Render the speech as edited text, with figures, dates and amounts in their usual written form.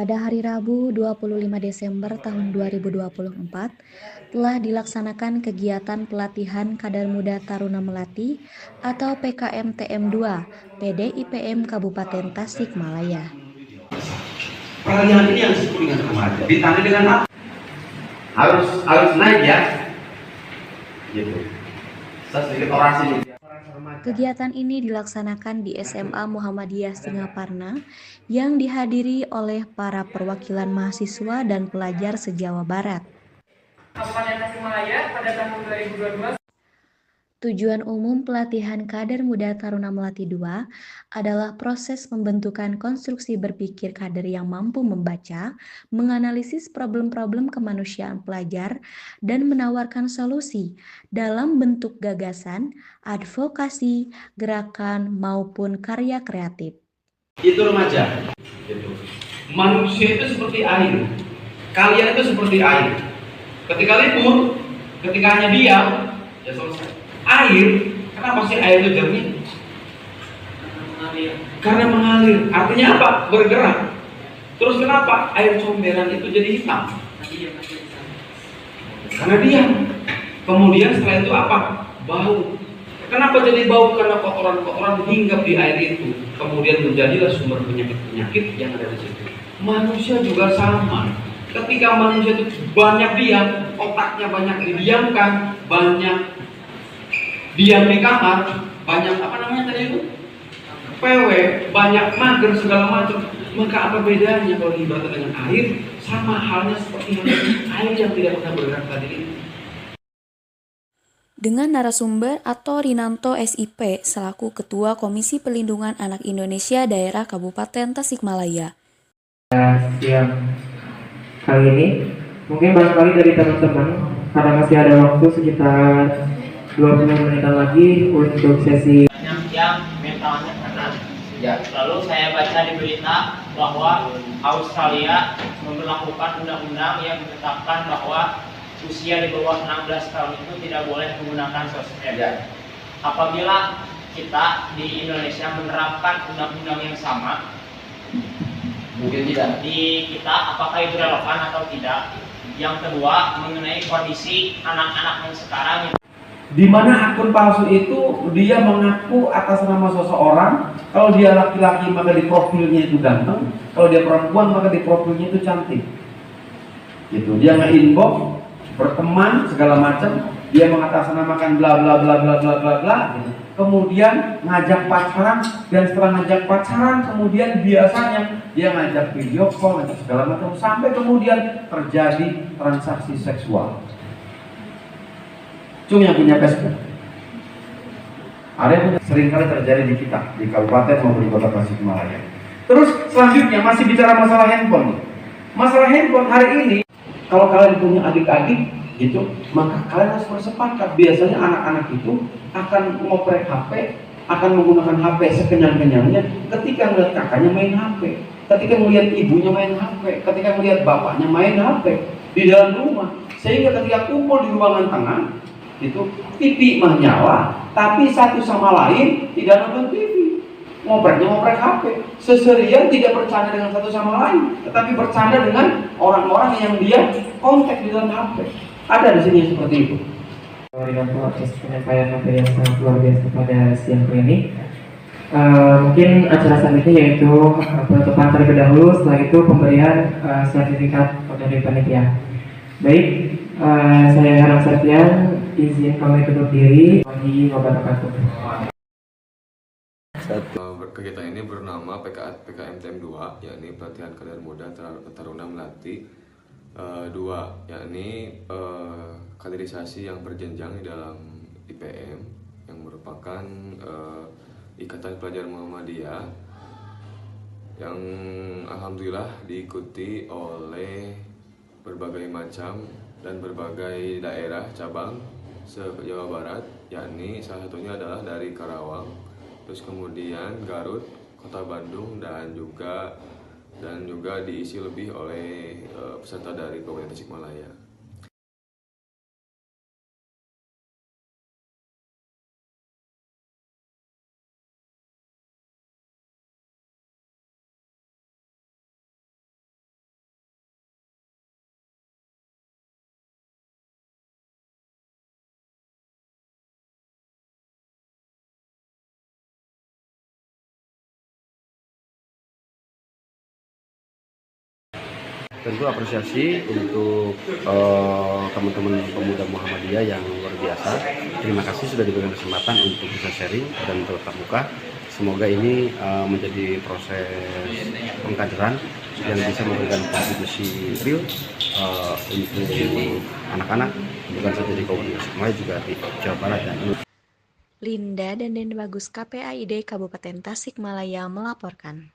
Pada hari Rabu 25 Desember tahun 2024 telah dilaksanakan kegiatan pelatihan Kader Muda Taruna Melati atau PKMTM 2 PDIPM Kabupaten Tasikmalaya. Peralihan ini yang disebut dengan remaja ditandai dengan apa? Harus naik ya, gitu. Saya sedikit orasi nih. Kegiatan ini dilaksanakan di SMA Muhammadiyah Singaparna yang dihadiri oleh para perwakilan mahasiswa dan pelajar se-Jawa Barat. Kabupaten Tasikmalaya pada tahun 2022. Tujuan umum pelatihan Kader Muda Taruna Melati 2 adalah proses pembentukan konstruksi berpikir kader yang mampu membaca, menganalisis problem-problem kemanusiaan pelajar, dan menawarkan solusi dalam bentuk gagasan, advokasi, gerakan, maupun karya kreatif. Itu remaja. Gitu. Manusia itu seperti air. Kalian itu seperti air. Ketika libur, ketika hanya diam, ya selesai. Air, kenapa sih air itu jernih? Karena mengalir. Artinya apa? Bergerak. Terus kenapa air comberan itu jadi hitam? Karena diam. Kemudian setelah itu apa? Bau. Kenapa jadi bau? Karena kotoran-kotoran hinggap di air itu. Kemudian menjadilah sumber penyakit-penyakit yang ada di situ. Manusia juga sama. Ketika manusia itu banyak diam, otaknya banyak didiamkan, banyak diam di kamar, banyak apa namanya tadi itu? PW, banyak mager segala macam. Maka apa bedanya kalau diibaratkan dengan air? Sama halnya seperti air yang tidak pernah bergerak tadi itu. Dengan narasumber Atto Rinanto SIP selaku Ketua Komisi Perlindungan Anak Indonesia Daerah Kabupaten Tasikmalaya. Siang kali ini, mungkin barangkali dari teman-teman, karena masih ada waktu sekitar 20 menitan lagi untuk sesi Yang mentalnya kanan. Ya. Lalu saya baca di berita bahwa Australia memberlakukan undang-undang yang menetapkan bahwa usia di bawah 16 tahun itu tidak boleh menggunakan sosmed. Ya. Apabila kita di Indonesia menerapkan undang-undang yang sama, mungkin tidak di kita, apakah itu relevan atau tidak? Yang kedua, mengenai kondisi anak-anak yang sekarang, di mana akun palsu itu dia mengaku atas nama seseorang. Kalau dia laki-laki maka di profilnya itu ganteng, kalau dia perempuan maka di profilnya itu cantik. Gitu. Dia nge-inbox, berteman segala macam, dia mengatasnamakan bla bla bla bla bla bla bla. Gitu. Kemudian ngajak pacaran, dan setelah ngajak pacaran kemudian biasanya dia ngajak video call, ngajak segala macam, sampai kemudian terjadi transaksi seksual. Cuma yang punya Facebook. Ada yang seringkali terjadi di kita, di kabupaten maupun di kota Tasikmalaya. Terus selanjutnya masih bicara masalah handphone. Masalah handphone hari ini, kalau kalian punya adik-adik gitu, maka kalian harus bersepakat. Biasanya anak-anak itu akan ngoprek HP, akan menggunakan HP sekenyang-kenyangnya ketika melihat kakaknya main HP, ketika melihat ibunya main HP, ketika melihat bapaknya main HP di dalam rumah. Sehingga ketika kumpul di ruangan tengah, itu TV menyala, tapi satu sama lain tidak nonton TV, ngoprek HP. Seserian tidak bercanda dengan satu sama lain, tetapi bercanda dengan orang-orang yang dia kontak di dalam HP. Ada di sini seperti itu. Rinanto atas penyampaian materi yang sangat luar biasa pada siang kali ini. Mungkin acara selanjutnya yaitu penutupan terlebih dahulu, setelah itu pemberian sertifikat dari panitia. Baik, saya Harap Septian, izin kami tutup diri. Bagi wabarakatuh. Kegiatan ini bernama PKMTM 2, yakni pelatihan kader muda taruna melati 2, yakni kaderisasi yang berjenjang di dalam IPM yang merupakan Ikatan Pelajar Muhammadiyah yang alhamdulillah diikuti oleh berbagai macam dan berbagai daerah cabang se-Jawa Barat, yakni salah satunya adalah dari Karawang, terus kemudian Garut, Kota Bandung, dan juga diisi lebih oleh peserta dari Kabupaten Tasikmalaya. Tentu apresiasi untuk teman-teman pemuda Muhammadiyah yang luar biasa. Terima kasih sudah diberikan kesempatan untuk bisa sharing dan tetap muka. Semoga ini menjadi proses pengkaderan yang bisa memberikan kontribusi real untuk anak-anak, bukan saja di Kabupaten Tasikmalaya, juga di Jawa Barat dan Linda dan Den Bagus KPAID Kabupaten Tasikmalaya melaporkan.